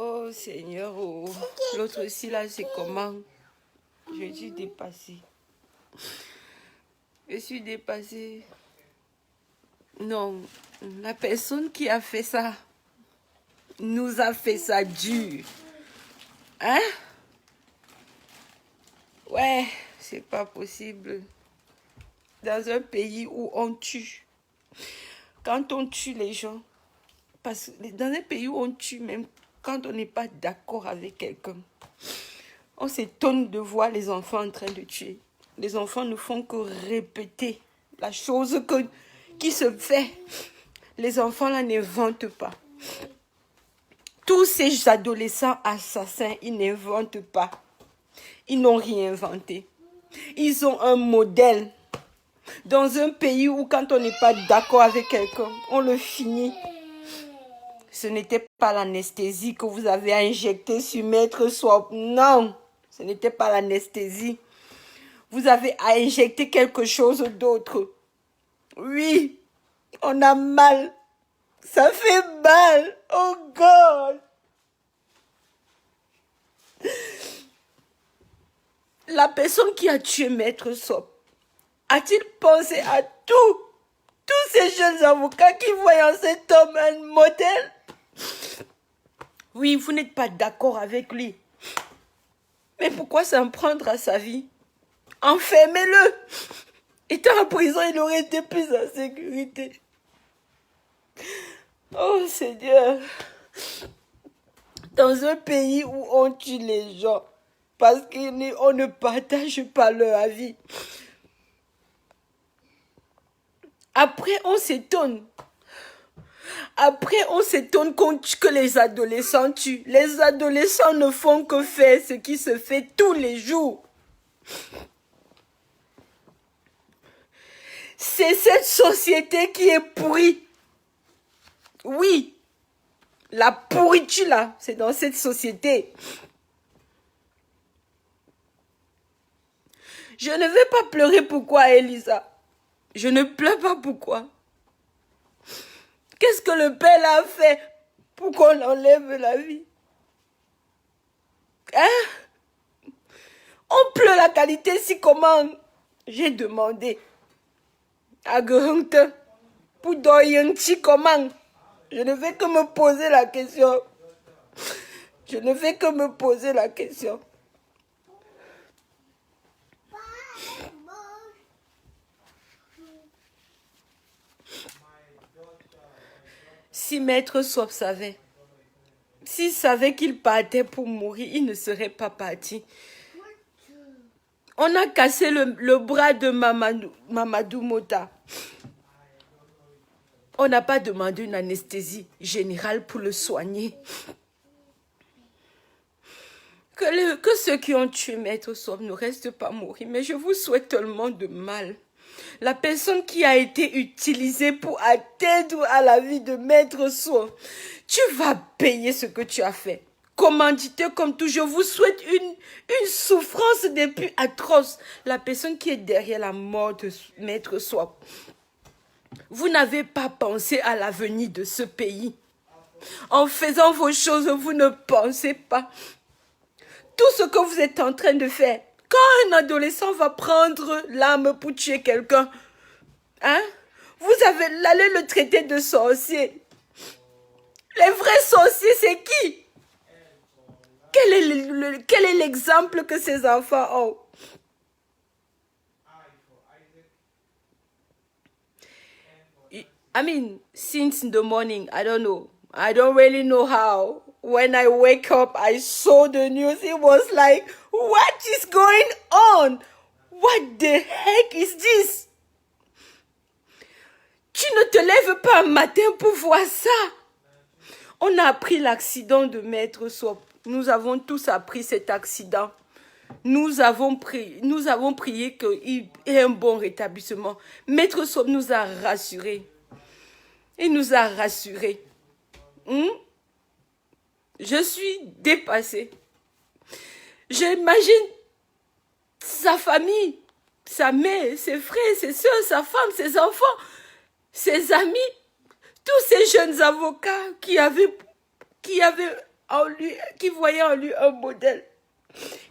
Oh Seigneur, oh. L'autre aussi là, c'est comment? Je suis dépassée. Je suis dépassée. Non, la personne qui a fait ça nous a fait ça dur. Hein? Ouais, c'est pas possible. Dans un pays où on tue. Quand on tue les gens, parce que dans un pays où on tue même quand on n'est pas d'accord avec quelqu'un, on s'étonne de voir les enfants en train de tuer. Les enfants ne font que répéter la chose qui se fait. Les enfants là n'inventent pas. Tous ces adolescents assassins, ils n'inventent pas. Ils n'ont rien inventé. Ils ont un modèle. Dans un pays où quand on n'est pas d'accord avec quelqu'un, on le finit. Ce n'était pas l'anesthésie que vous avez injectée sur Maître Swap. Non, ce n'était pas l'anesthésie. Vous avez injecté quelque chose d'autre. Oui, on a mal. Ça fait mal. Oh God. La personne qui a tué Maître Swap, a-t-il pensé à tous ces jeunes avocats qui voient en cet homme un modèle? Oui, vous n'êtes pas d'accord avec lui. Mais pourquoi s'en prendre à sa vie? Enfermez-le. Étant en prison, il aurait été plus en sécurité. Oh Seigneur. Dans un pays où on tue les gens parce qu'on ne partage pas leur avis. Après, on s'étonne. Après, on s'étonne que les adolescents tuent. Les adolescents ne font que faire ce qui se fait tous les jours. C'est cette société qui est pourrie. Oui, la pourriture là, c'est dans cette société. Je ne vais pas pleurer pourquoi, Elisa. Je ne pleure pas pourquoi. Qu'est-ce que le père a fait pour qu'on enlève la vie? Hein? On pleure la qualité si comment? J'ai demandé à Gerhunte pour Doyenchi comment? Je ne fais que me poser la question. Je ne fais que me poser la question. Si Maître Swap savait, s'il savait qu'il partait pour mourir, il ne serait pas parti. On a cassé le bras de Mamadou Mota. On n'a pas demandé une anesthésie générale pour le soigner. Que ceux qui ont tué Maître Swap ne restent pas mourir, mais je vous souhaite tellement de mal. La personne qui a été utilisée pour atteindre à la vie de Maître Swap, tu vas payer ce que tu as fait. Commanditaire comme tout, je vous souhaite une souffrance des plus atroces. La personne qui est derrière la mort de Maître Swap. Vous n'avez pas pensé à l'avenir de ce pays. En faisant vos choses, vous ne pensez pas. Tout ce que vous êtes en train de faire. Quand un adolescent va prendre l'arme pour tuer quelqu'un, hein, vous allez le traiter de sorcier. Les vrais sorciers, c'est qui? Quel est l'exemple que ces enfants ont? I mean, since the morning, I don't know. I don't really know how. When I wake up, I saw the news. It was like, what is going on? What the heck is this? Tu ne te lèves pas un matin pour voir ça. On a appris l'accident de Maître Swap. Nous avons tous appris cet accident. Nous avons prié qu'il ait un bon rétablissement. Maître Swap nous a rassurés. Il nous a rassurés. Je suis dépassée. J'imagine sa famille, sa mère, ses frères, ses soeurs, sa femme, ses enfants, ses amis, tous ces jeunes avocats qui avaient qui voyait en lui un modèle.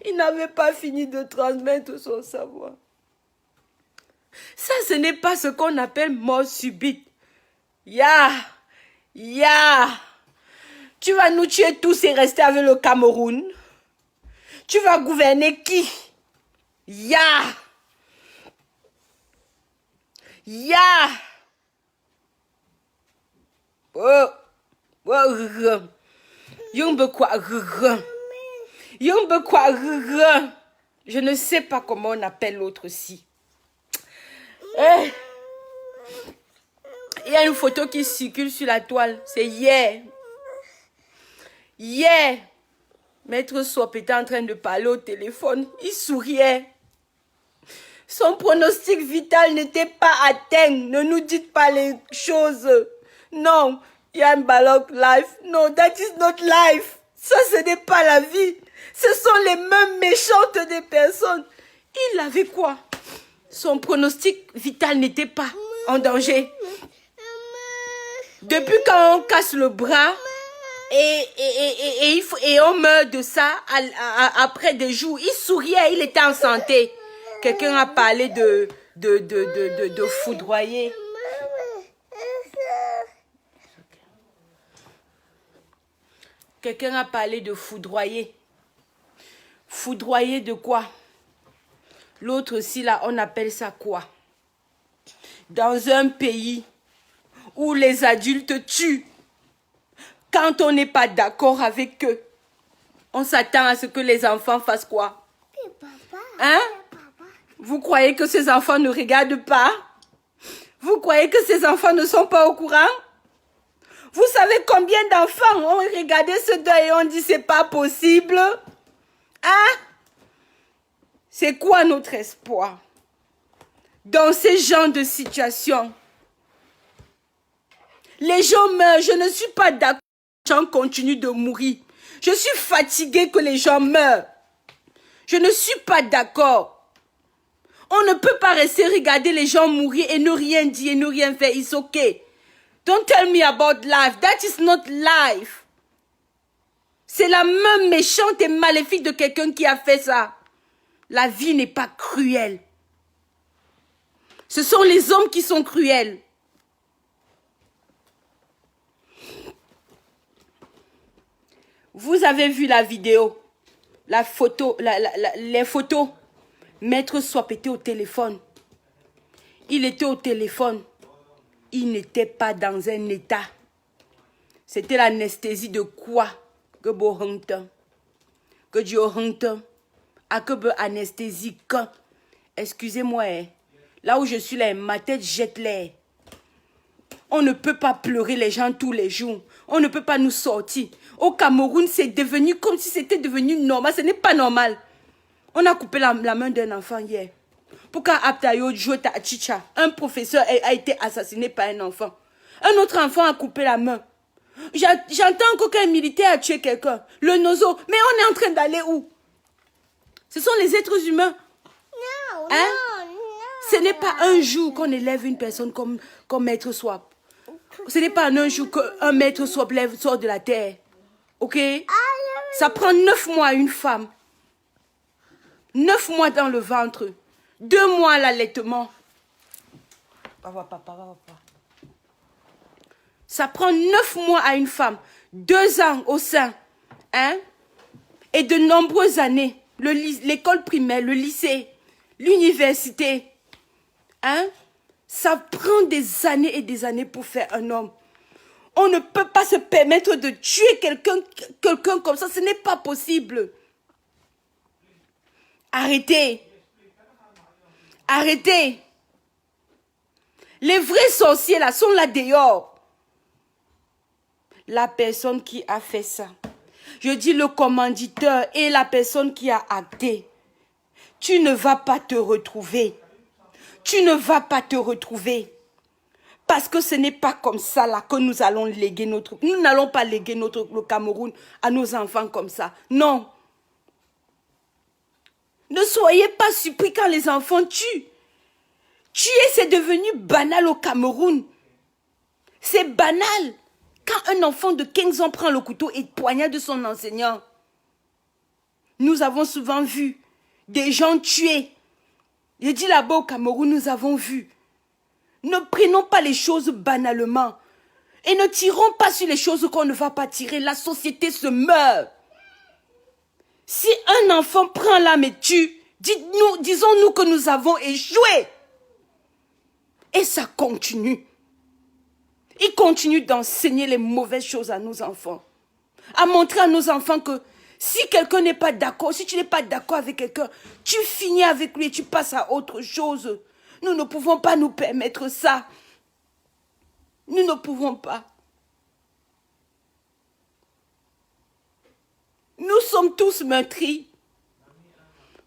Il n'avait pas fini de transmettre son savoir. Ça, ce n'est pas ce qu'on appelle mort subite. Ya! Tu vas nous tuer tous et rester avec le Cameroun? Tu vas gouverner qui? Ya! Je ne sais pas comment on appelle l'autre-ci. Il y a une photo qui circule sur la toile. C'est hier. Hier, Maître Swap était en train de parler au téléphone. Il souriait. Son pronostic vital n'était pas atteint. Ne nous dites pas les choses. Non, il y a un ballon life. No, that is not life. Ça, ce n'est pas la vie. Ce sont les mêmes méchantes des personnes. Il avait quoi? Son pronostic vital n'était pas en danger. Depuis quand on casse le bras et on meurt de ça après des jours, il souriait, il était en santé. Quelqu'un a parlé de foudroyer. Quelqu'un a parlé de foudroyer. Foudroyer de quoi? L'autre aussi là, on appelle ça quoi? Dans un pays où les adultes tuent, quand on n'est pas d'accord avec eux, on s'attend à ce que les enfants fassent quoi? Hein? Vous croyez que ces enfants ne regardent pas? Vous croyez que ces enfants ne sont pas au courant? Vous savez combien d'enfants ont regardé ce deuil et ont dit c'est pas possible? Hein? C'est quoi notre espoir? Dans ces genres de situations, les gens meurent. Je ne suis pas d'accord que les gens continuent de mourir. Je suis fatiguée que les gens meurent. Je ne suis pas d'accord. On ne peut pas rester regarder les gens mourir et ne rien dire et ne rien faire. It's okay. Don't tell me about life. That is not life. C'est la main méchante et maléfique de quelqu'un qui a fait ça. La vie n'est pas cruelle. Ce sont les hommes qui sont cruels. Vous avez vu la vidéo, la photo, les photos. Maître Swap était au téléphone. Il était au téléphone. Il n'était pas dans un état. C'était l'anesthésie de quoi? Que beau honte. Que Dieu honte. À que beau anesthésie. Excusez-moi. Là où je suis là, ma tête jette l'air. On ne peut pas pleurer les gens tous les jours. On ne peut pas nous sortir. Au Cameroun, c'est devenu comme si c'était devenu normal. Ce n'est pas normal. On a coupé la main d'un enfant hier. Pourquoi Abtayo Jota Chicha, un professeur a été assassiné par un enfant. Un autre enfant a coupé la main. J'entends qu'aucun militaire a tué quelqu'un. Le nozo. Mais on est en train d'aller où? Ce sont les êtres humains. Non, hein? non. Ce n'est pas un jour qu'on élève une personne comme Maître Swap. Ce n'est pas un jour qu'un Maître Swap sort de la terre. Ok? Ça prend 9 mois à une femme. 9 mois dans le ventre. 2 mois à l'allaitement. Papa. Ça prend 9 mois à une femme. 2 ans au sein. Hein? Et de nombreuses années. L'école primaire, le lycée, l'université. Hein? Ça prend des années et des années pour faire un homme. On ne peut pas se permettre de tuer quelqu'un comme ça. Ce n'est pas possible. Arrêtez. Arrêtez. Les vrais sorciers là sont là dehors. La personne qui a fait ça. Je dis le commanditeur et la personne qui a acté. Tu ne vas pas te retrouver. Tu ne vas pas te retrouver. Parce que ce n'est pas comme ça là que nous allons léguer notre... Nous n'allons pas léguer le Cameroun à nos enfants comme ça. Non. Ne soyez pas surpris quand les enfants tuent. Tuer, c'est devenu banal au Cameroun. C'est banal. Quand un enfant de 15 ans prend le couteau et poignarde son enseignant, nous avons souvent vu des gens tués. Je dis là-bas au Cameroun, nous avons vu. Ne prenons pas les choses banalement. Et ne tirons pas sur les choses qu'on ne va pas tirer. La société se meurt. Si un enfant prend l'âme et tue, disons-nous que nous avons échoué. Et ça continue. Il continue d'enseigner les mauvaises choses à nos enfants. À montrer à nos enfants que si quelqu'un n'est pas d'accord, si tu n'es pas d'accord avec quelqu'un, tu finis avec lui et tu passes à autre chose. Nous ne pouvons pas nous permettre ça. Nous ne pouvons pas. Nous sommes tous meurtris.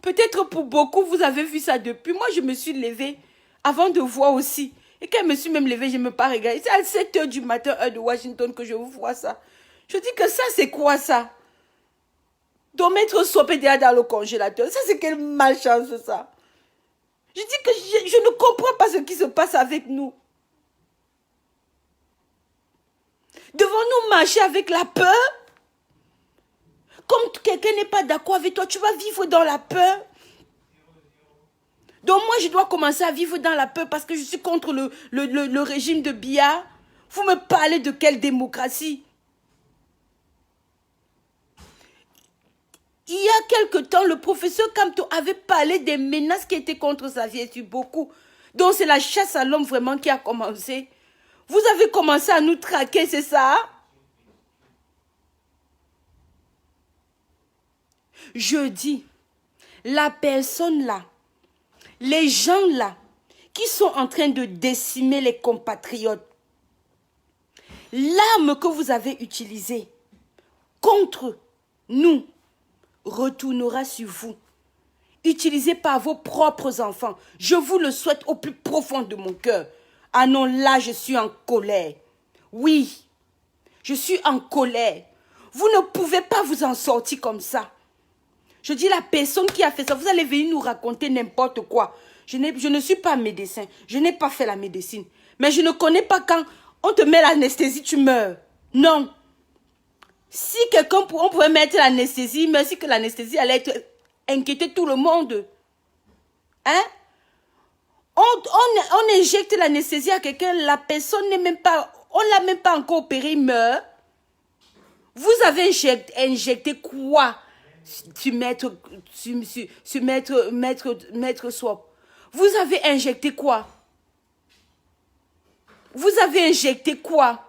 Peut-être pour beaucoup, vous avez vu ça depuis. Moi, je me suis levée avant de voir aussi. Et quand je me suis même levée, je ne me pas regardé. C'est à 7 h du matin, heure de Washington, que je vois ça. Je dis que ça, c'est quoi ça? Donc mettre Swap déjà dans le congélateur. Ça, c'est quelle malchance, ça. Je dis que je ne comprends pas ce qui se passe avec nous. Devons-nous marcher avec la peur? Comme quelqu'un n'est pas d'accord avec toi, tu vas vivre dans la peur. Donc moi, je dois commencer à vivre dans la peur parce que je suis contre le régime de Biya. Vous me parlez de quelle démocratie? Il y a quelque temps, le professeur Kamto avait parlé des menaces qui étaient contre sa vie, et beaucoup. Donc c'est la chasse à l'homme vraiment qui a commencé. Vous avez commencé à nous traquer, c'est ça? Je dis, la personne là, les gens là, qui sont en train de décimer les compatriotes, l'arme que vous avez utilisée contre nous retournera sur vous. Utilisée par vos propres enfants. Je vous le souhaite au plus profond de mon cœur. Ah non, là, je suis en colère. Oui, je suis en colère. Vous ne pouvez pas vous en sortir comme ça. Je dis la personne qui a fait ça, vous allez venir nous raconter n'importe quoi. Je ne suis pas médecin. Je n'ai pas fait la médecine. Mais je ne connais pas quand on te met l'anesthésie, tu meurs. Non. Si on pouvait mettre l'anesthésie, merci que l'anesthésie allait inquiéter tout le monde. Hein? On injecte l'anesthésie à quelqu'un, la personne n'est même pas, on ne l'a même pas encore opéré, il meurt. Vous avez injecté quoi? Sur maître Swap. Vous avez injecté quoi? Vous avez injecté quoi?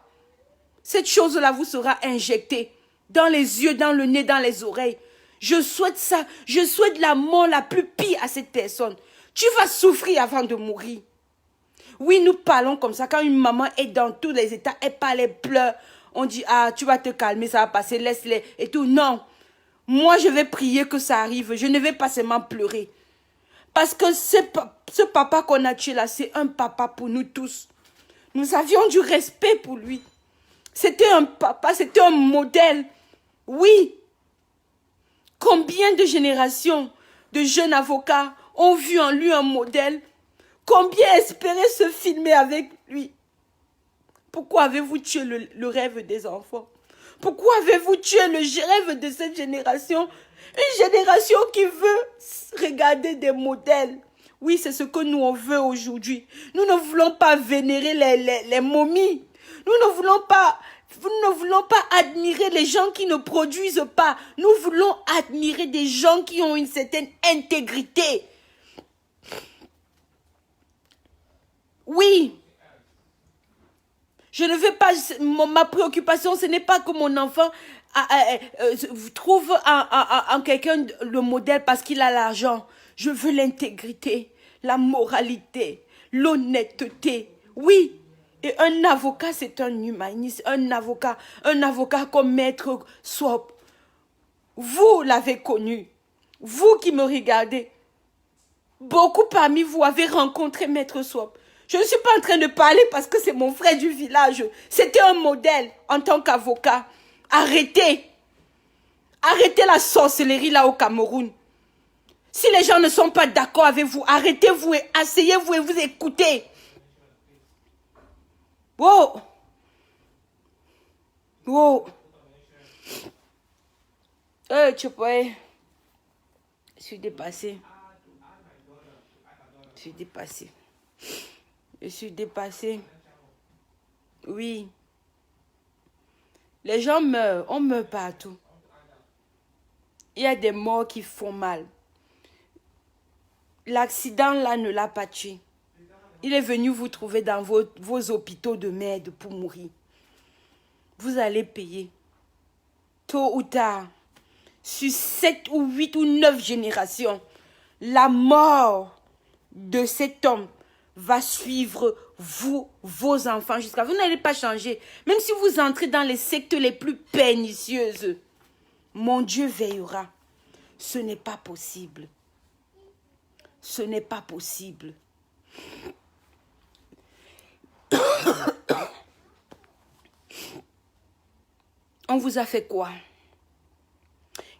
Cette chose-là vous sera injectée dans les yeux, dans le nez, dans les oreilles. Je souhaite ça. Je souhaite la mort la plus pire à cette personne. Tu vas souffrir avant de mourir. Oui, nous parlons comme ça. Quand une maman est dans tous les états, elle parle, elle pleure. On dit, ah, tu vas te calmer, ça va passer, laisse-les et tout. Non. Moi, je vais prier que ça arrive. Je ne vais pas seulement pleurer. Parce que ce papa qu'on a tué là, c'est un papa pour nous tous. Nous avions du respect pour lui. C'était un papa, c'était un modèle. Oui. Combien de générations de jeunes avocats ont vu en lui un modèle? Combien espéraient se filmer avec lui? Pourquoi avez-vous tué le rêve des enfants? Pourquoi avez-vous tué le rêve de cette génération? Une génération qui veut regarder des modèles. Oui, c'est ce que nous on veut aujourd'hui. Nous ne voulons pas vénérer les momies. Nous ne voulons pas admirer les gens qui ne produisent pas. Nous voulons admirer des gens qui ont une certaine intégrité. Oui. Je ne veux pas, ma préoccupation, ce n'est pas que mon enfant trouve en quelqu'un le modèle parce qu'il a l'argent. Je veux l'intégrité, la moralité, l'honnêteté. Oui. Et un avocat, c'est un humaniste, un avocat comme Maître Swap. Vous l'avez connu. Vous qui me regardez. Beaucoup parmi vous avez rencontré Maître Swap. Je ne suis pas en train de parler parce que c'est mon frère du village. C'était un modèle en tant qu'avocat. Arrêtez. Arrêtez la sorcellerie là au Cameroun. Si les gens ne sont pas d'accord avec vous, arrêtez-vous et asseyez-vous et vous écoutez. Wow. Oh. Tu peux. Je suis dépassée. Je suis dépassée. Je suis dépassée. Oui. Les gens meurent. On meurt partout. Il y a des morts qui font mal. L'accident là ne l'a pas tué. Il est venu vous trouver dans vos hôpitaux de merde pour mourir. Vous allez payer. Tôt ou tard. Sur 7 ou 8 ou 9 générations. La mort de cet homme va suivre vous, vos enfants jusqu'à... Vous n'allez pas changer. Même si vous entrez dans les sectes les plus pernicieuses. Mon Dieu veillera. Ce n'est pas possible. Ce n'est pas possible. On vous a fait quoi?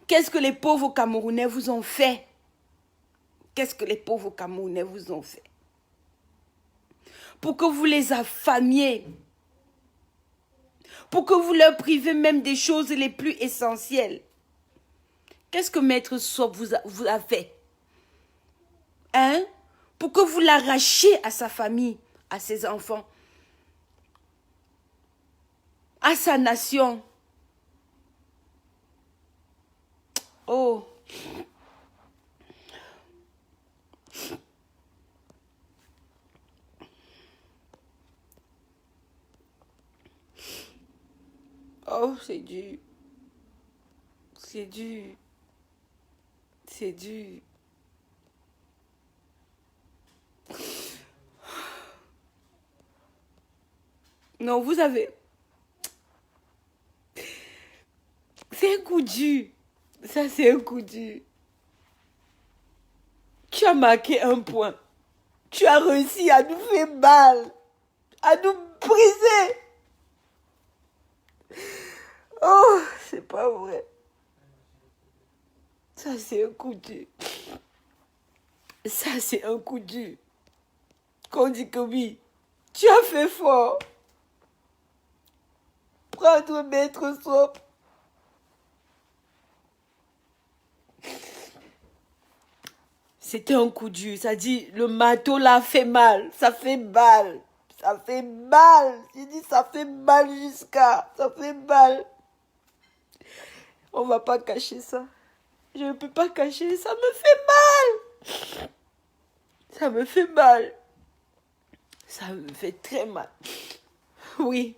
Qu'est-ce que les pauvres Camerounais vous ont fait? Qu'est-ce que les pauvres Camerounais vous ont fait? Pour que vous les affamiez. Pour que vous leur privez même des choses les plus essentielles. Qu'est-ce que Maître Sop vous a fait? Hein? Pour que vous l'arrachiez à sa famille, à ses enfants, à sa nation. Oh! Oh, c'est dur. C'est dur. C'est dur. Non, vous avez... C'est un coup dur. Ça, c'est un coup dur. Tu as marqué un point. Tu as réussi à nous faire mal. À nous briser. Oh, c'est pas vrai. Ça, c'est un coup dur. Ça, c'est un coup dur. Qu'on dit que oui, tu as fait fort. Prendre Maître Sop. C'était un coup dur. Ça dit, le marteau là fait mal. Ça fait mal. Ça fait mal. J'ai dit, ça fait mal jusqu'à. Ça fait mal. On va pas cacher ça. Je ne peux pas cacher. Ça me fait mal. Ça me fait mal. Ça me fait très mal. Oui.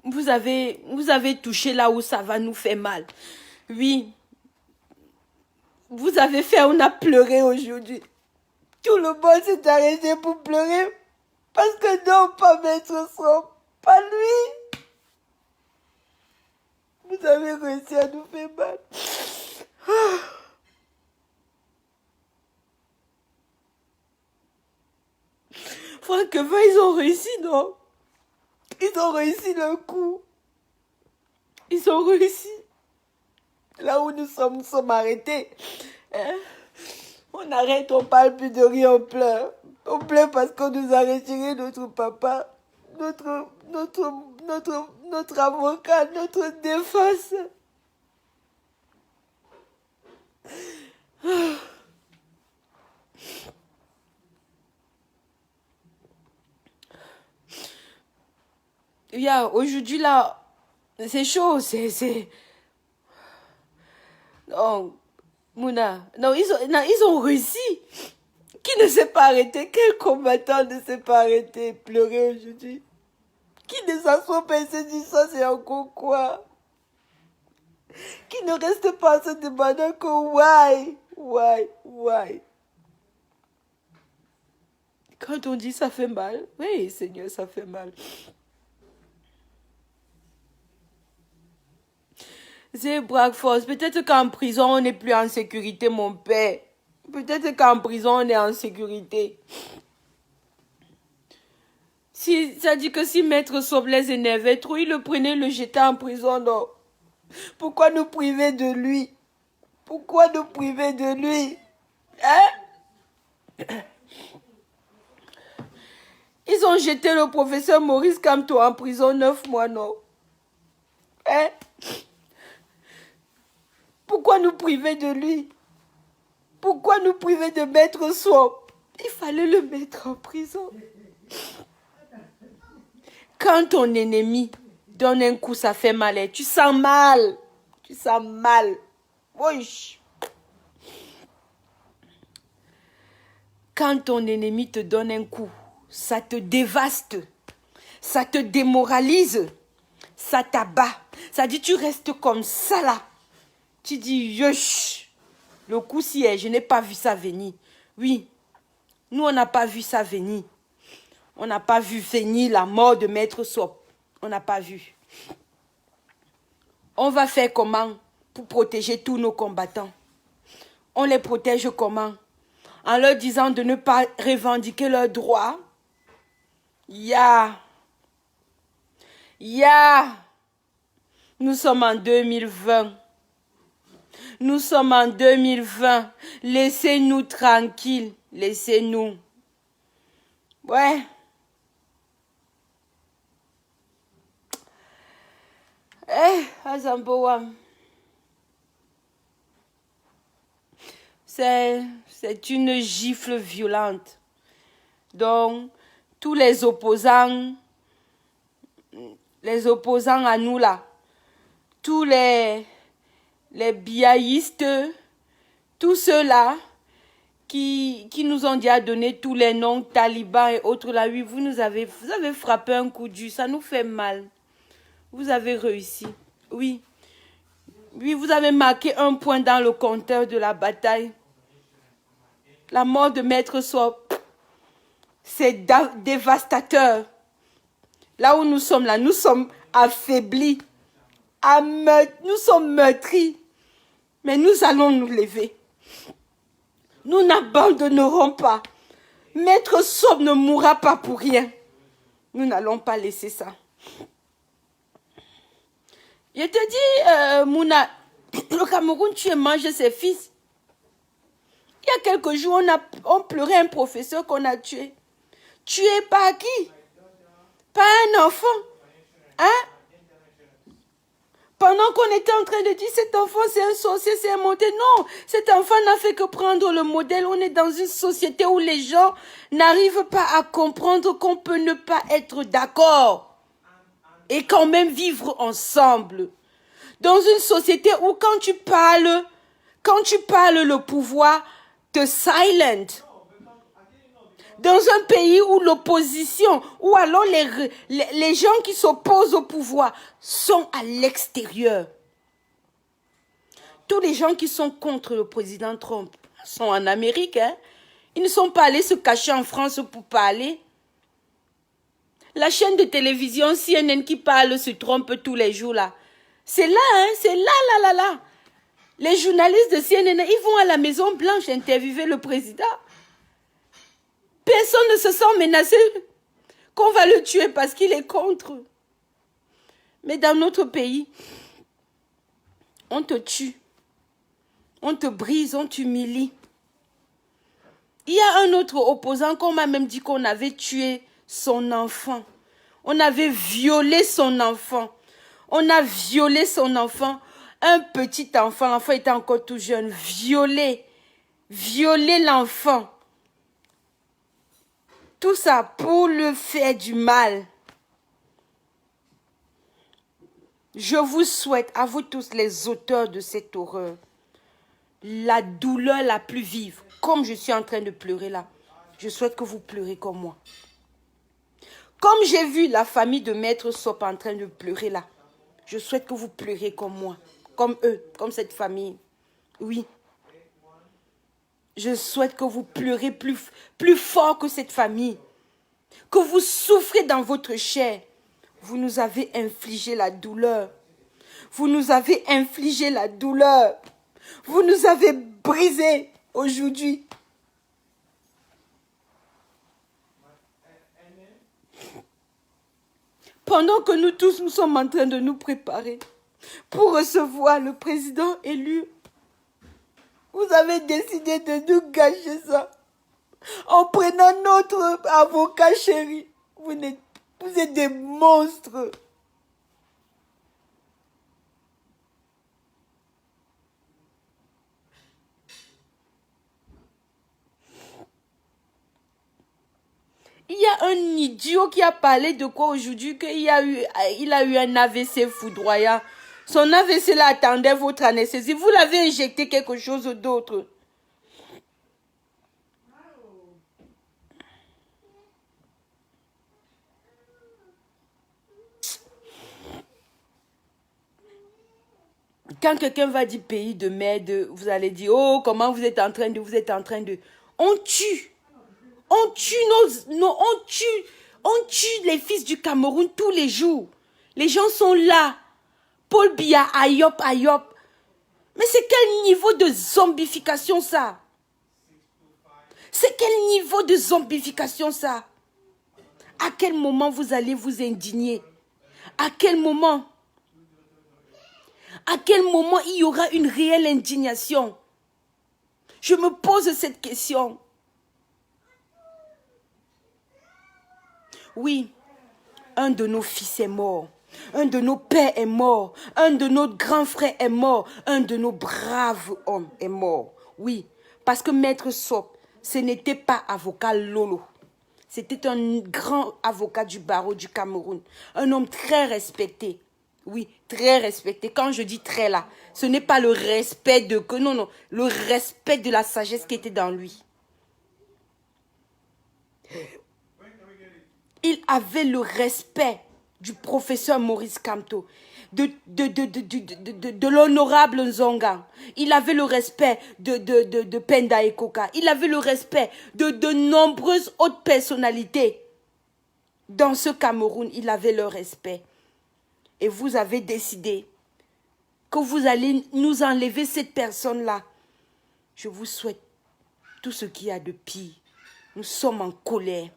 Vous avez touché là où ça va nous faire mal. Oui. Vous avez fait, on a pleuré aujourd'hui. Tout le monde s'est arrêté pour pleurer. Parce que non, pas Maître Sop. Pas lui. Vous avez réussi à nous faire mal. Franquevin, ils ont réussi, non? Ils ont réussi le coup. Ils ont réussi. Là où nous sommes arrêtés. Hein? On arrête, on parle plus de rien, on pleure. On pleure parce qu'on nous a retiré notre papa, notre avocat, notre défense. Aujourd'hui là, c'est chaud, c'est... Non, Mouna, non, ils ont réussi. Qui ne s'est pas arrêté? Quel combattant ne s'est pas arrêté pleurer aujourd'hui? Qui ne s'assoit pas et se dit ça, c'est encore quoi? Qui ne reste pas en se demandant que why? Quand on dit ça fait mal, oui, Seigneur, ça fait mal. C'est Brackforce. Peut-être qu'en prison, on n'est plus en sécurité, mon père. Peut-être qu'en prison, on est en sécurité. Si, ça dit que si Maître Sop les énervait trop, il le prenait, le jetait en prison, non? Pourquoi nous priver de lui? Pourquoi nous priver de lui? Hein? Ils ont jeté le professeur Maurice Kamto en prison 9 mois, non? Hein? Pourquoi nous priver de lui? Pourquoi nous priver de Maître Swap? Il fallait le mettre en prison. Quand ton ennemi donne un coup, ça fait mal. Hein? Tu sens mal. Tu sens mal. Oui. Quand ton ennemi te donne un coup, ça te dévaste. Ça te démoralise. Ça t'abat. Ça dit, tu restes comme ça là. Tu dis, yosh. Le coup si est, je n'ai pas vu ça venir. Oui. Nous, on n'a pas vu ça venir. On n'a pas vu venir la mort de Maître Swap. On n'a pas vu. On va faire comment pour protéger tous nos combattants? On les protège comment? En leur disant de ne pas revendiquer leurs droits. Nous sommes en 2020. Nous sommes en 2020. Laissez-nous tranquilles. Laissez-nous. Ouais. Azambowam. C'est une gifle violente. Donc, tous les opposants à nous là, tous les biaïstes, tous ceux-là qui nous ont déjà donné tous les noms, talibans et autres là, oui, vous avez frappé un coup dur, ça nous fait mal. Vous avez réussi, oui. Oui, vous avez marqué un point dans le compteur de la bataille. La mort de Maître Swap, c'est dévastateur. Là où nous sommes là, nous sommes affaiblis. Nous sommes meurtris. Mais nous allons nous lever. Nous n'abandonnerons pas. Maître Swap ne mourra pas pour rien. Nous n'allons pas laisser ça. Je te dis, Mouna, le Cameroun, tu as mangé ses fils. Il y a quelques jours, on pleurait un professeur qu'on a tué. Tué par qui? Par un enfant. Hein? Pendant qu'on était en train de dire, cet enfant c'est un sorcier, c'est un monté. Non, cet enfant n'a fait que prendre le modèle. On est dans une société où les gens n'arrivent pas à comprendre qu'on peut ne pas être d'accord. Et quand même vivre ensemble. Dans une société où quand tu parles le pouvoir te silent. Dans un pays où l'opposition, ou alors les gens qui s'opposent au pouvoir sont à l'extérieur. Tous les gens qui sont contre le président Trump sont en Amérique. Hein? Ils ne sont pas allés se cacher en France pour parler. La chaîne de télévision CNN qui parle sur Trump tous les jours là. C'est là, hein? C'est là. Les journalistes de CNN, ils vont à la Maison Blanche interviewer le président. Personne ne se sent menacé qu'on va le tuer parce qu'il est contre. Mais dans notre pays, on te tue. On te brise, on t'humilie. Il y a un autre opposant qu'on m'a même dit qu'on avait tué son enfant. On avait violé son enfant. On a violé son enfant. Un petit enfant, l'enfant était encore tout jeune. Violer l'enfant. Tout ça pour le faire du mal. Je vous souhaite, à vous tous les auteurs de cette horreur, la douleur la plus vive, comme je suis en train de pleurer là. Je souhaite que vous pleurez comme moi. Comme j'ai vu la famille de Maître Swap en train de pleurer là, je souhaite que vous pleurez comme moi, comme eux, comme cette famille. Oui. Je souhaite que vous pleurez plus fort que cette famille. Que vous souffrez dans votre chair. Vous nous avez infligé la douleur. Vous nous avez infligé la douleur. Vous nous avez brisés aujourd'hui. Pendant que nous tous, nous sommes en train de nous préparer pour recevoir le président élu, vous avez décidé de nous gâcher ça en prenant notre avocat chéri Vous êtes des monstres. Il y a un idiot qui a parlé de quoi aujourd'hui, il a eu un AVC foudroyant. Son AVC là attendait votre anesthésie. Vous l'avez injecté quelque chose d'autre. Quand quelqu'un va dire pays de merde, vous allez dire, oh, comment vous êtes en train de... On tue. On tue on tue les fils du Cameroun tous les jours. Les gens sont là. Paul Biya, Ayop, Ayop. Mais c'est quel niveau de zombification ça? C'est quel niveau de zombification ça? À quel moment vous allez vous indigner? À quel moment? À quel moment il y aura une réelle indignation? Je me pose cette question. Oui, un de nos fils est mort. Un de nos pères est mort. Un de nos grands frères est mort. Un de nos braves hommes est mort. Oui, parce que Maître Sop, ce n'était pas avocat Lolo. C'était un grand avocat du barreau du Cameroun. Un homme très respecté. Oui, très respecté. Quand je dis très là, ce n'est pas le respect de... Non, non, le respect de la sagesse qui était dans lui. Il avait le respect du professeur Maurice Kamto, de l'honorable Nzonga. Il avait le respect de Penda Ekoka. Il avait le respect de nombreuses autres personnalités. Dans ce Cameroun, il avait le respect. Et vous avez décidé que vous allez nous enlever cette personne-là. Je vous souhaite tout ce qu'il y a de pire. Nous sommes en colère.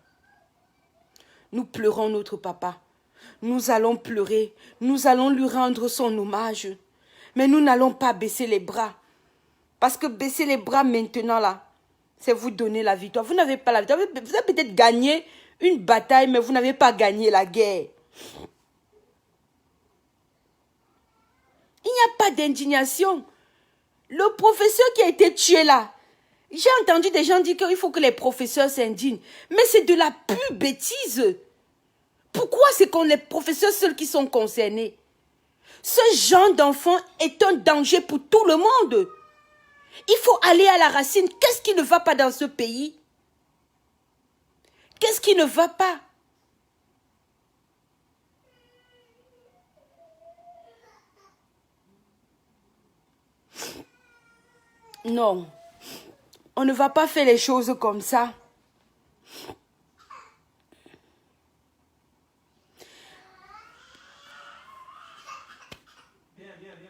Nous pleurons notre papa. Nous allons pleurer. Nous allons lui rendre son hommage. Mais nous n'allons pas baisser les bras. Parce que baisser les bras maintenant, là, c'est vous donner la victoire. Vous n'avez pas la victoire. Vous avez peut-être gagné une bataille, mais vous n'avez pas gagné la guerre. Il n'y a pas d'indignation. Le professeur qui a été tué là, j'ai entendu des gens dire qu'il faut que les professeurs s'indignent. Mais c'est de la pure bêtise. Pourquoi c'est qu'on les professeurs seuls qui sont concernés? Ce genre d'enfant est un danger pour tout le monde. Il faut aller à la racine. Qu'est-ce qui ne va pas dans ce pays? Qu'est-ce qui ne va pas? Non. On ne va pas faire les choses comme ça.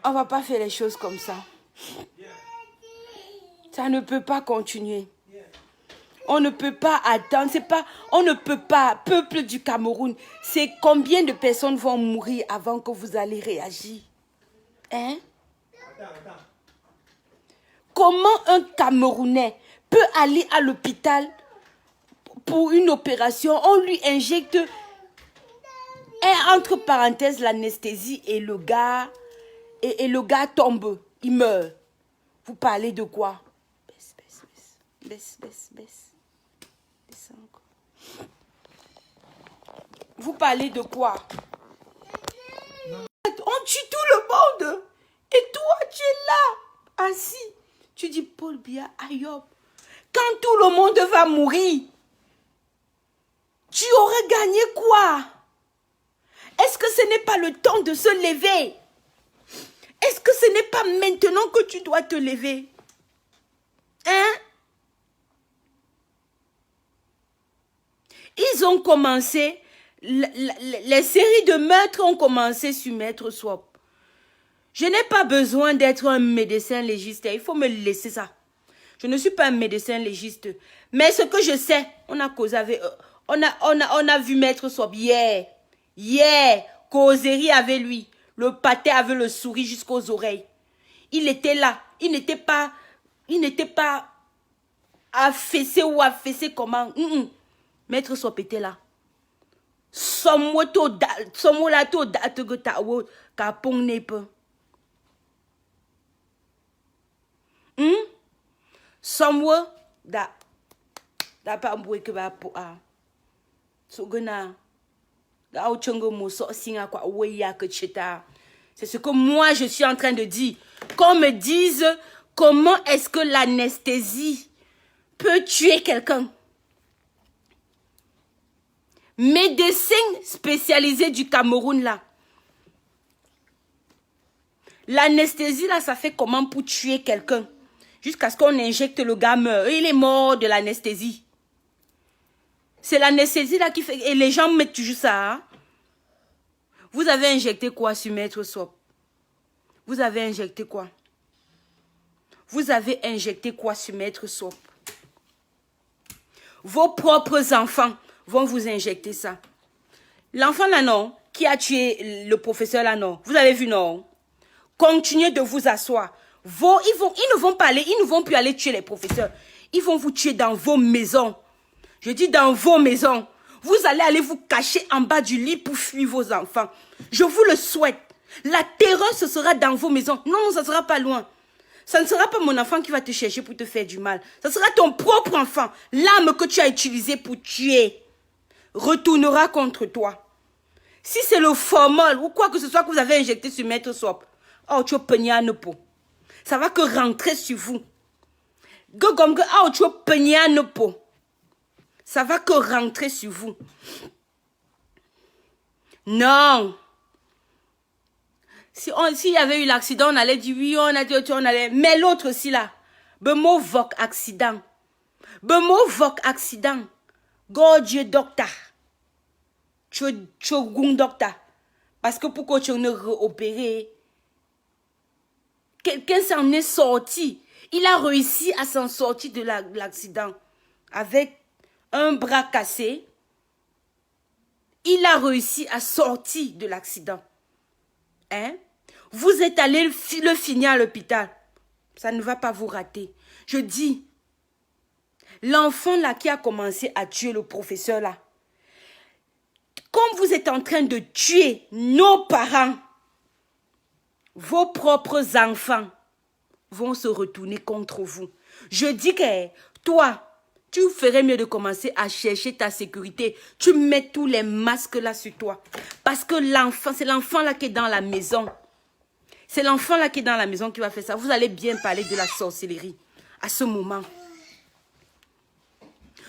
On ne va pas faire les choses comme ça. Ça ne peut pas continuer. On ne peut pas attendre. On ne peut pas, peuple du Cameroun, c'est combien de personnes vont mourir avant que vous allez réagir? Hein? Comment un Camerounais peut aller à l'hôpital pour une opération? On lui injecte, entre parenthèses, l'anesthésie et le gars tombe, il meurt. Vous parlez de quoi? Baisse. Baisse encore. Vous parlez de quoi? On tue tout le monde. Et toi, tu es là, assis. Tu dis, Paul Biya, Ayop, quand tout le monde va mourir, tu aurais gagné quoi? Est-ce que ce n'est pas le temps de se lever? Est-ce que ce n'est pas maintenant que tu dois te lever? Hein? Ils ont commencé, les séries de meurtres ont commencé sur Maître Sop. Je n'ai pas besoin d'être un médecin légiste. Il faut me laisser ça. Je ne suis pas un médecin légiste. Mais ce que je sais, on a causé avec... On a vu Maître Sop hier. Hier, causerie avec lui. Le pâté avait le sourire jusqu'aux oreilles. Il était là. Il n'était pas affaissé ou affaissé comment. Maître Sop était là. Somo la to da te go ta wo ka pong ne pe. Somo da pa mbwe ke ba po a. So gona ga o chongo mo so singa kwa we ya ke cheta. C'est ce que moi je suis en train de dire. Qu'on me dise comment est-ce que l'anesthésie peut tuer quelqu'un. Médecin spécialisé du Cameroun là. L'anesthésie là, ça fait comment pour tuer quelqu'un? Jusqu'à ce qu'on injecte le gars meurt. Il est mort de l'anesthésie. C'est l'anesthésie là qui fait... Et les gens mettent toujours ça. Hein? Vous avez injecté quoi sur Maître Swap? Vous avez injecté quoi? Vous avez injecté quoi sur Maître Swap? Vos propres enfants vont vous injecter ça. L'enfant là, non, qui a tué le professeur là, non. Vous avez vu, non? Continuez de vous asseoir. Ils ne vont pas aller, ils ne vont plus aller tuer les professeurs. Ils vont vous tuer dans vos maisons. Je dis dans vos maisons. Vous allez aller vous cacher en bas du lit pour fuir vos enfants. Je vous le souhaite. La terreur, ce sera dans vos maisons. Non, non, ça ne sera pas loin. Ça ne sera pas mon enfant qui va te chercher pour te faire du mal. Ça sera ton propre enfant. L'arme que tu as utilisée pour tuer retournera contre toi. Si c'est le formol ou quoi que ce soit que vous avez injecté sur Maître Swap, oh, tu as ne po. Ça va que rentrer sur vous. Oh, tu as ne po. Ça va que rentrer sur vous. Non. S'il y avait eu l'accident, on allait dire oui, on allait. Mais l'autre aussi là, bemo vok accident. Bemo vok accident. God Dieu docteur. Tu gung docteur. Parce que pourquoi tu ne réopérer? Quelqu'un s'en est sorti. Il a réussi à s'en sortir de l'accident. Avec un bras cassé. Il a réussi à sortir de l'accident. Hein? Vous êtes allé le finir à l'hôpital. Ça ne va pas vous rater. Je dis, l'enfant là qui a commencé à tuer le professeur là, comme vous êtes en train de tuer nos parents, vos propres enfants vont se retourner contre vous. Je dis que toi, tu ferais mieux de commencer à chercher ta sécurité. Tu mets tous les masques là sur toi. Parce que l'enfant, c'est l'enfant là qui est dans la maison. C'est l'enfant là qui est dans la maison qui va faire ça. Vous allez bien parler de la sorcellerie à ce moment.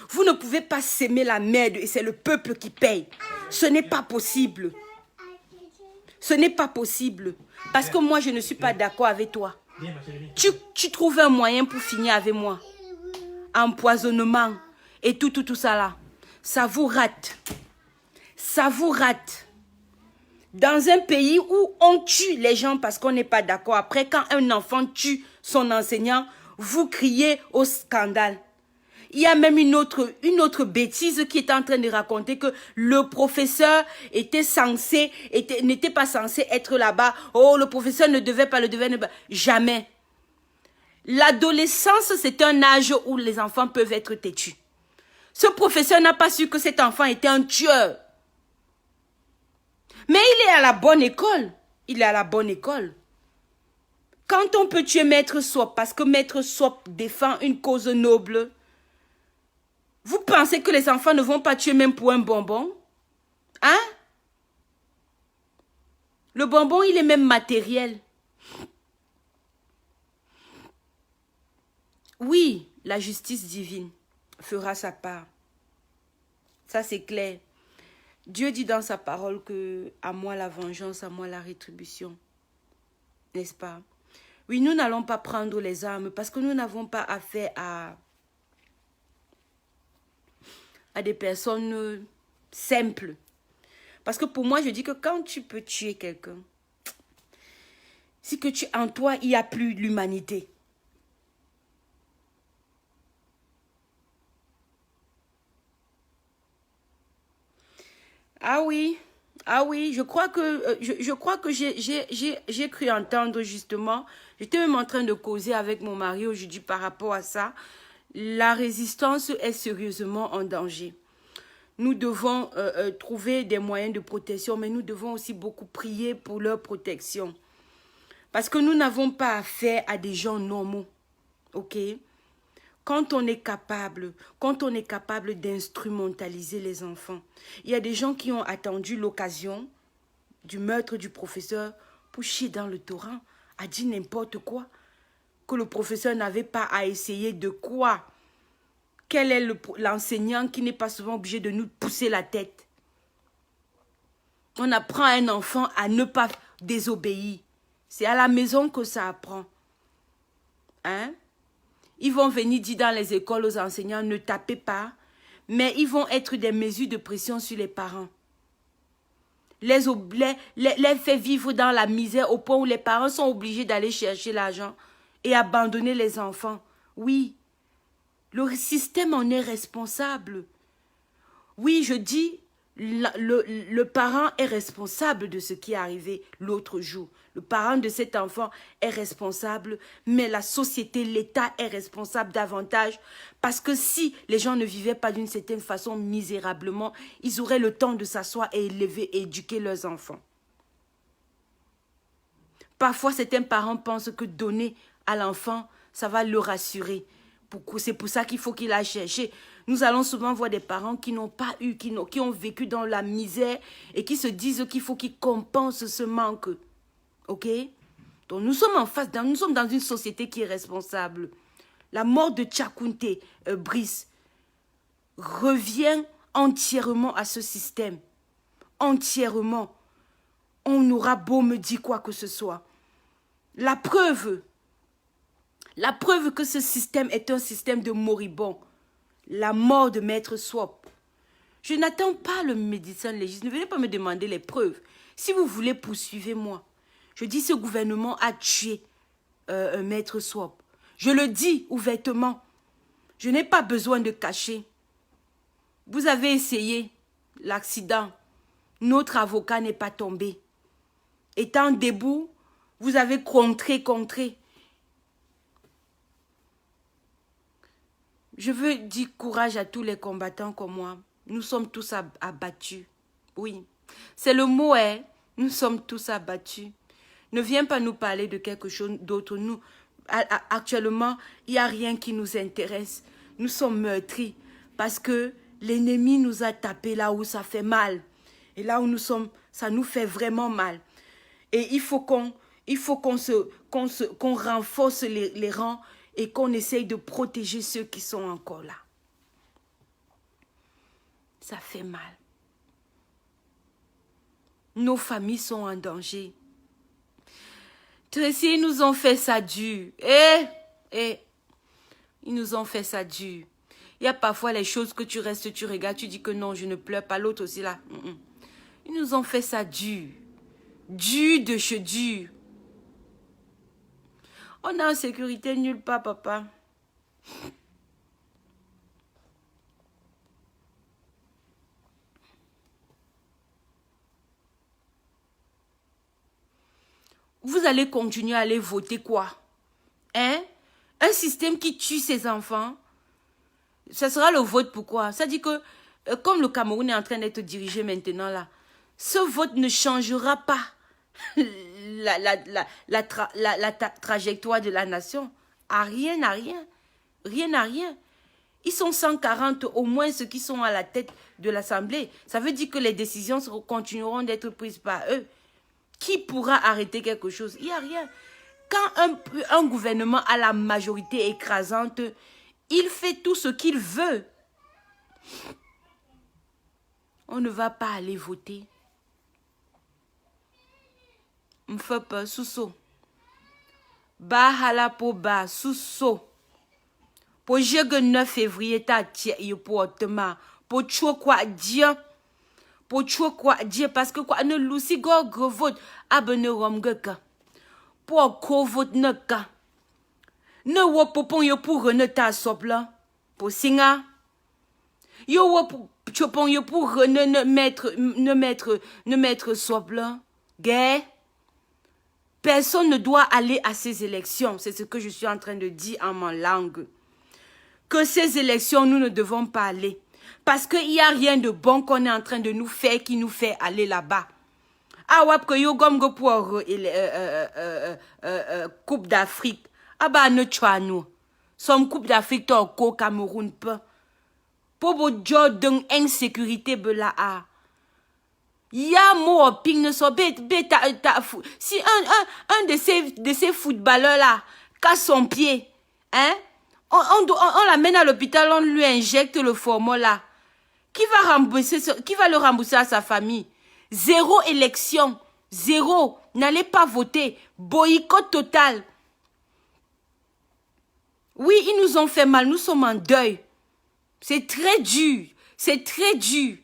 Vous ne pouvez pas s'aimer la merde et c'est le peuple qui paye. Ce n'est pas possible. Ce n'est pas possible. Parce que moi, je ne suis pas d'accord avec toi. Tu trouves un moyen pour finir avec moi. Empoisonnement et tout ça là. Ça vous rate. Ça vous rate. Dans un pays où on tue les gens parce qu'on n'est pas d'accord. Après, quand un enfant tue son enseignant, vous criez au scandale. Il y a même une autre bêtise qui est en train de raconter que le professeur n'était pas censé être là-bas. Oh, le professeur ne devait pas, jamais. L'adolescence, c'est un âge où les enfants peuvent être têtus. Ce professeur n'a pas su que cet enfant était un tueur. Mais il est à la bonne école. Il est à la bonne école. Quand on peut tuer Maître Swap, parce que Maître Swap défend une cause noble, vous pensez que les enfants ne vont pas tuer même pour un bonbon? Hein? Le bonbon, il est même matériel. Oui, la justice divine fera sa part. Ça, c'est clair. Dieu dit dans sa parole que à moi la vengeance, à moi la rétribution. N'est-ce pas? Oui, nous n'allons pas prendre les armes parce que nous n'avons pas affaire à des personnes simples. Parce que pour moi, je dis que quand tu peux tuer quelqu'un, c'est que en toi, il n'y a plus l'humanité. Ah oui, je crois que j'ai cru entendre justement, j'étais même en train de causer avec mon mari aujourd'hui par rapport à ça, la résistance est sérieusement en danger. nous devons trouver des moyens de protection, mais nous devons aussi beaucoup prier pour leur protection. Parce que nous n'avons pas affaire à des gens normaux, ok? Quand on est capable d'instrumentaliser les enfants, il y a des gens qui ont attendu l'occasion du meurtre du professeur pour chier dans le torrent, à dire n'importe quoi, que le professeur n'avait pas à essayer de quoi. Quel est l'enseignant qui n'est pas souvent obligé de nous pousser la tête? On apprend à un enfant à ne pas désobéir. C'est à la maison que ça apprend. Hein? Ils vont venir dire dans les écoles aux enseignants, ne tapez pas, mais ils vont être des mesures de pression sur les parents. Les faire vivre dans la misère au point où les parents sont obligés d'aller chercher l'argent et abandonner les enfants. Oui, le système en est responsable. Oui, je dis, le parent est responsable de ce qui est arrivé l'autre jour. Le parent de cet enfant est responsable, mais la société, l'État est responsable davantage. Parce que si les gens ne vivaient pas d'une certaine façon misérablement, ils auraient le temps de s'asseoir et élever et éduquer leurs enfants. Parfois, certains parents pensent que donner à l'enfant, ça va le rassurer. C'est pour ça qu'il faut qu'il aille chercher. Nous allons souvent voir des parents qui n'ont pas eu, qui ont vécu dans la misère et qui se disent qu'il faut qu'ils compensent ce manque. Ok? Donc nous sommes nous sommes dans une société qui est responsable. La mort de Tchakounté, Brice, revient entièrement à ce système. Entièrement. On aura beau me dire quoi que ce soit. La preuve que ce système est un système de moribond. La mort de Maître Swap. Je n'attends pas le médecin légiste. Ne venez pas me demander les preuves. Si vous voulez, poursuivez-moi. Je dis ce gouvernement a tué un Maître Swap. Je le dis ouvertement. Je n'ai pas besoin de cacher. Vous avez essayé l'accident. Notre avocat n'est pas tombé. Étant debout, vous avez contré. Je veux dire courage à tous les combattants comme moi. Nous sommes tous abattus. Oui, c'est le mot, hein. Nous sommes tous abattus. Ne viens pas nous parler de quelque chose d'autre. Nous, actuellement, il n'y a rien qui nous intéresse. Nous sommes meurtris parce que l'ennemi nous a tapé là où ça fait mal. Et là où nous sommes, ça nous fait vraiment mal. Et il faut qu'on renforce les rangs et qu'on essaye de protéger ceux qui sont encore là. Ça fait mal. Nos familles sont en danger. Tracy, ils nous ont fait ça dur. Ils nous ont fait ça dur. Il y a parfois les choses que tu restes, tu regardes, tu dis que non, je ne pleure pas. L'autre aussi là. Ils nous ont fait ça dur. Dur de chez dur. On est en sécurité nulle part, papa. Vous allez continuer à aller voter quoi? Hein? Un système qui tue ses enfants. Ça sera le vote pourquoi? Ça dit que, comme le Cameroun est en train d'être dirigé maintenant là, ce vote ne changera pas la trajectoire de la nation. À rien. Rien à rien. Ils sont 140 au moins ceux qui sont à la tête de l'Assemblée. Ça veut dire que les décisions continueront d'être prises par eux. Qui pourra arrêter quelque chose? Il n'y a rien. Quand un gouvernement a la majorité écrasante, il fait tout ce qu'il veut. On ne va pas aller voter. M'fepa sousso. Ba hala po ba sousso. Pour jegue 9 février ta tia pour tema. Pour chou quoi dire. Pour chou quoi dire parce que quoi ne lusi go vote abone romgeka. Pour ko vote neka. Ne wo popon yo pour ne ta sopla. Pour singa. Yo wo chopon yo pour ne mettre sopla. Gay. Personne ne doit aller à ces élections. C'est ce que je suis en train de dire en ma langue. Que ces élections, nous ne devons pas aller. Parce qu'il n'y a rien de bon qu'on est en train de nous faire qui nous fait aller là-bas. Ah ouais, que yo gom go pour Coupe d'Afrique. Ah bah ne tchwa nous. Somme Coupe d'Afrique to ko Cameroun peu. Pour bo jo d'une insécurité bela a. Ya mo ping ne so si un de ces footballeurs là casse son pied, hein? On l'amène à l'hôpital, on lui injecte le formol là. Qui va le rembourser à sa famille? Zéro élection. Zéro. N'allez pas voter. Boycott total. Oui, ils nous ont fait mal. Nous sommes en deuil. C'est très dur. C'est très dur.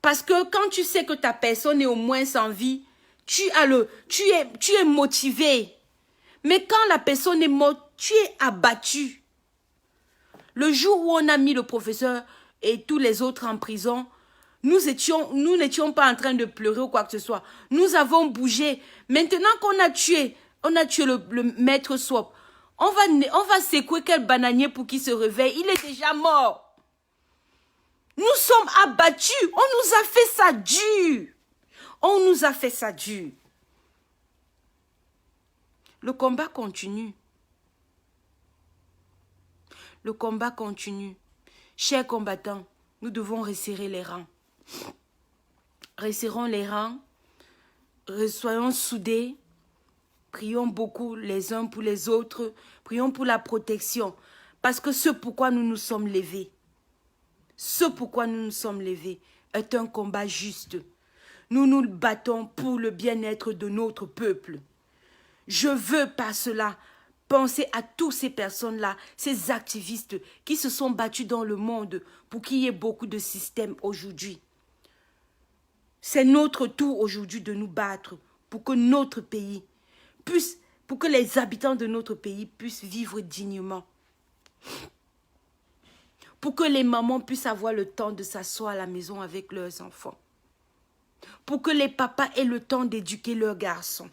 Parce que quand tu sais que ta personne est au moins sans vie, tu es motivé. Mais quand la personne est morte, tu es abattu. Le jour où on a mis le professeur et tous les autres en prison, nous n'étions pas en train de pleurer ou quoi que ce soit. Nous avons bougé. Maintenant qu'on a tué le maître Swap, on va secouer quel bananier pour qu'il se réveille. Il est déjà mort. Nous sommes abattus. On nous a fait ça dur. On nous a fait ça dur. Le combat continue. Le combat continue. Chers combattants, nous devons resserrer les rangs. Resserrons les rangs. Soyons soudés. Prions beaucoup les uns pour les autres. Prions pour la protection. Parce que ce pourquoi nous nous sommes levés, est un combat juste. Nous nous battons pour le bien-être de notre peuple. Je veux par cela penser à toutes ces personnes-là, ces activistes qui se sont battus dans le monde pour qu'il y ait beaucoup de systèmes aujourd'hui. C'est notre tour aujourd'hui de nous battre pour que notre pays puisse, pour que les habitants de notre pays puissent vivre dignement. Pour que les mamans puissent avoir le temps de s'asseoir à la maison avec leurs enfants. Pour que les papas aient le temps d'éduquer leurs garçons.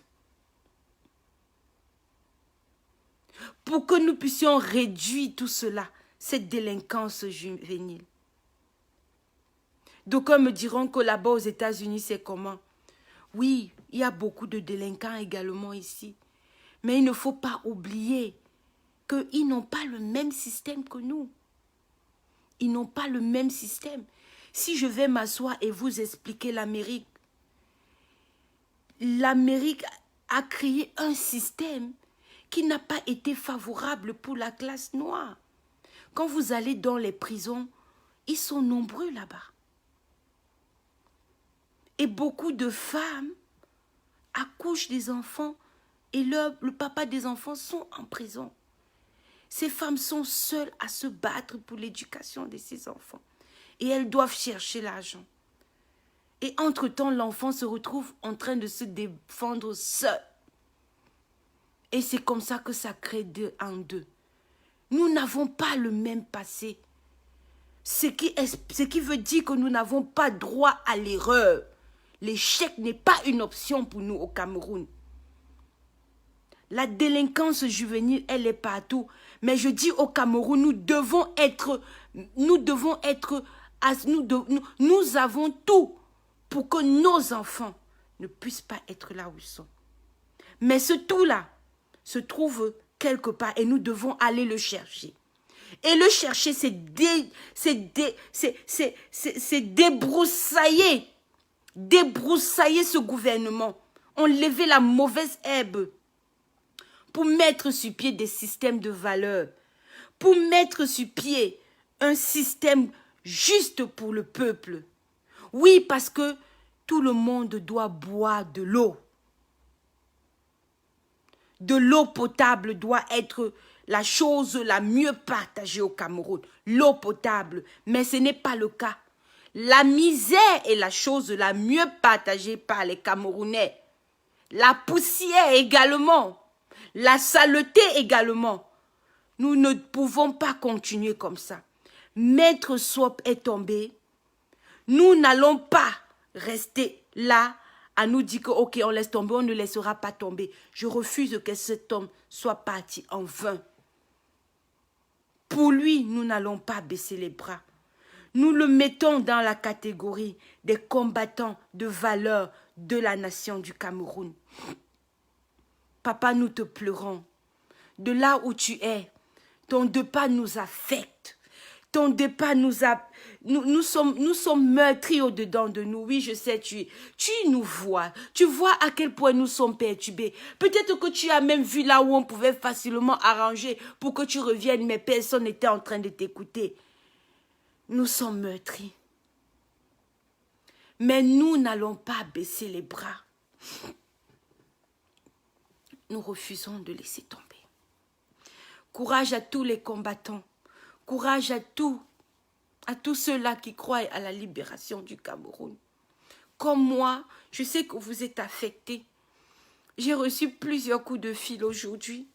Pour que nous puissions réduire tout cela, cette délinquance juvénile. D'aucuns me diront que là-bas aux États-Unis, c'est comment? Oui, il y a beaucoup de délinquants également ici. Mais il ne faut pas oublier qu'ils n'ont pas le même système que nous. Ils n'ont pas le même système. Si je vais m'asseoir et vous expliquer l'Amérique a créé un système qui n'a pas été favorable pour la classe noire. Quand vous allez dans les prisons, ils sont nombreux là-bas. Et beaucoup de femmes accouchent des enfants et le papa des enfants sont en prison. Ces femmes sont seules à se battre pour l'éducation de ces enfants. Et elles doivent chercher l'argent. Et entre-temps, l'enfant se retrouve en train de se défendre seul. Et c'est comme ça que ça crée deux en deux. Nous n'avons pas le même passé. Ce qui veut dire que nous n'avons pas droit à l'erreur. L'échec n'est pas une option pour nous au Cameroun. La délinquance juvénile, elle est partout. Mais je dis au Cameroun, nous avons tout pour que nos enfants ne puissent pas être là où ils sont. Mais ce tout-là se trouve quelque part et nous devons aller le chercher. Et le chercher, c'est débroussailler ce gouvernement. Enlever la mauvaise herbe pour mettre sur pied des systèmes de valeurs, pour mettre sur pied un système juste pour le peuple. Oui, parce que tout le monde doit boire de l'eau. De l'eau potable doit être la chose la mieux partagée au Cameroun. L'eau potable, mais ce n'est pas le cas. La misère est la chose la mieux partagée par les Camerounais. La poussière également. La saleté également. Nous ne pouvons pas continuer comme ça. Maître Swap est tombé. Nous n'allons pas rester là à nous dire que ok, on laisse tomber, on ne laissera pas tomber. Je refuse que cet homme soit parti en vain. Pour lui, nous n'allons pas baisser les bras. Nous le mettons dans la catégorie des combattants de valeur de la nation du Cameroun. Papa, nous te pleurons. De là où tu es, ton départ nous affecte. Ton départ nous a... Nous sommes meurtris au-dedans de nous. Oui, je sais, tu nous vois. Tu vois à quel point nous sommes perturbés. Peut-être que tu as même vu là où on pouvait facilement arranger pour que tu reviennes, mais personne n'était en train de t'écouter. Nous sommes meurtris. Mais nous n'allons pas baisser les bras. Nous refusons de laisser tomber. Courage à tous les combattants. Courage à tous ceux-là qui croient à la libération du Cameroun. Comme moi, je sais que vous êtes affectés. J'ai reçu plusieurs coups de fil aujourd'hui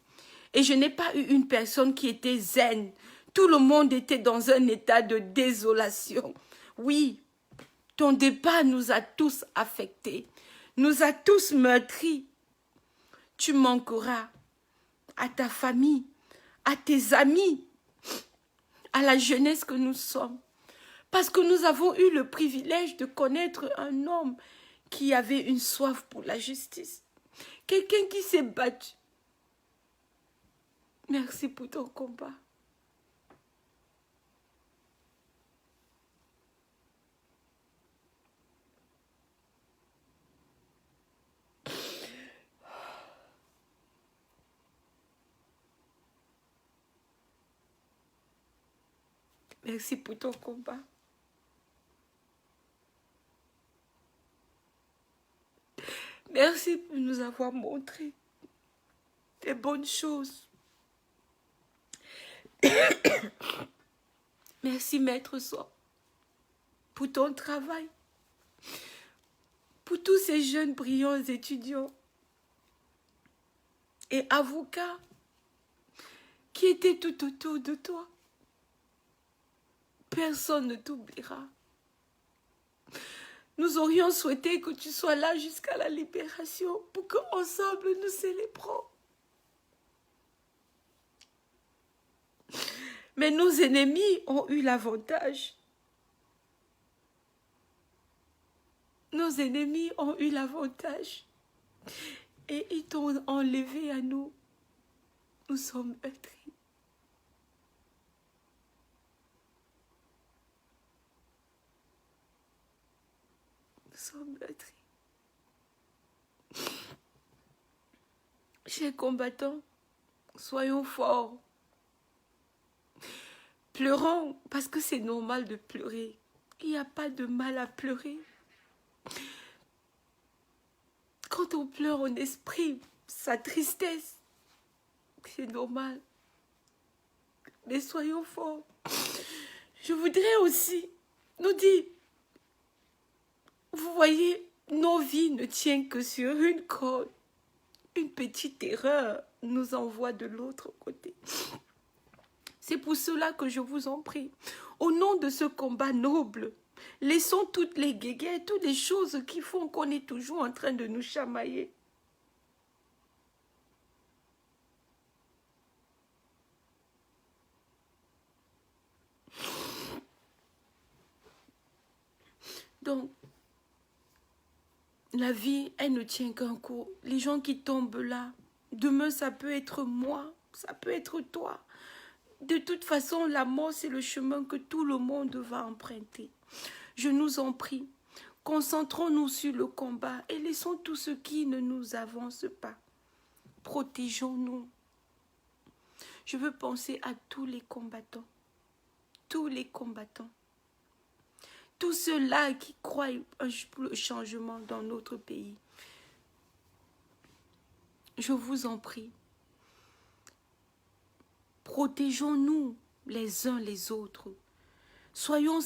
et je n'ai pas eu une personne qui était zen. Tout le monde était dans un état de désolation. Oui, ton départ nous a tous affectés, nous a tous meurtris. Tu manqueras à ta famille, à tes amis, à la jeunesse que nous sommes. Parce que nous avons eu le privilège de connaître un homme qui avait une soif pour la justice. Quelqu'un qui s'est battu. Merci pour ton combat. Merci pour ton combat. Merci pour nous avoir montré des bonnes choses. Merci, Maître Soie, pour ton travail. Pour tous ces jeunes brillants étudiants et avocats qui étaient tout autour de toi. Personne ne t'oubliera. Nous aurions souhaité que tu sois là jusqu'à la libération pour qu'ensemble nous célébrons. Mais nos ennemis ont eu l'avantage. Nos ennemis ont eu l'avantage. Et ils t'ont enlevé à nous. Nous sommes meurtris. Nous sommes meurtris. Chers combattants, soyons forts. Pleurons parce que c'est normal de pleurer. Il n'y a pas de mal à pleurer. Quand on pleure, on exprime sa tristesse. C'est normal. Mais soyons forts. Je voudrais aussi nous dire, vous voyez, nos vies ne tiennent que sur une corde. Une petite erreur nous envoie de l'autre côté. C'est pour cela que je vous en prie, au nom de ce combat noble, laissons toutes les guéguerres, toutes les choses qui font qu'on est toujours en train de nous chamailler. Donc, la vie, elle ne tient qu'un coup. Les gens qui tombent là, demain, ça peut être moi, ça peut être toi. De toute façon, la mort, c'est le chemin que tout le monde va emprunter. Je nous en prie, concentrons-nous sur le combat et laissons tout ce qui ne nous avance pas. Protégeons-nous. Je veux penser à tous les combattants. Tous les combattants. Tous ceux-là qui croient pour le changement dans notre pays. Je vous en prie. Protégeons-nous les uns les autres. Soyons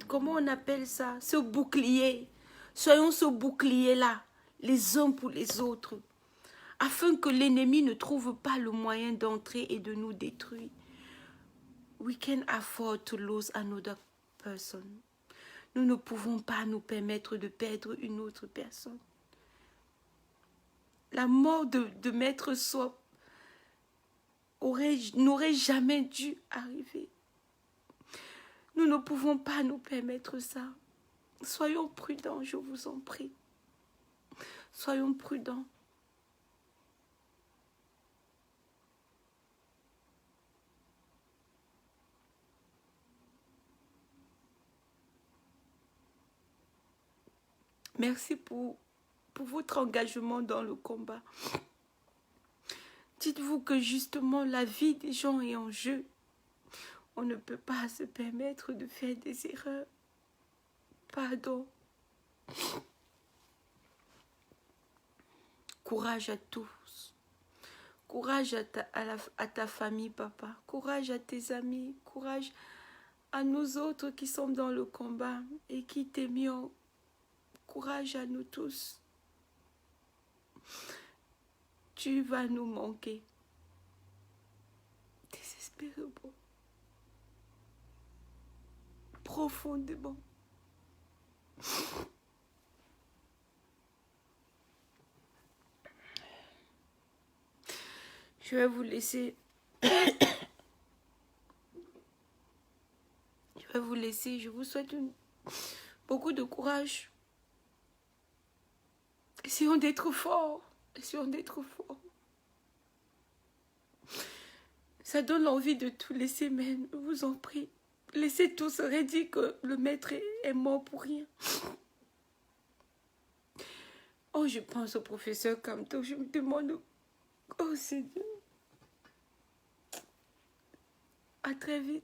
comment on appelle ça? Ce bouclier. Soyons ce bouclier-là, les uns pour les autres, afin que l'ennemi ne trouve pas le moyen d'entrer et de nous détruire. We can afford to lose another person. Nous ne pouvons pas nous permettre de perdre une autre personne. La mort de Maître Soie n'aurait jamais dû arriver. Nous ne pouvons pas nous permettre ça. Soyons prudents, je vous en prie. Soyons prudents. Merci pour votre engagement dans le combat. Dites-vous que justement la vie des gens est en jeu. On ne peut pas se permettre de faire des erreurs. Pardon. Courage à tous. Courage à ta famille, papa. Courage à tes amis. Courage à nous autres qui sommes dans le combat et qui t'aimions. Courage à nous tous. Tu vas nous manquer. Désespérément. Profondément. Je vais vous laisser. Je vais vous laisser. Je vous souhaite beaucoup de courage. Essayons d'être forts. Essayons d'être forts. Ça donne envie de tout laisser, mais je vous en prie. Laissez tout, ça aurait dit que le maître est mort pour rien. Oh, je pense au professeur Kamto, je me demande... Oh, Seigneur. À très vite.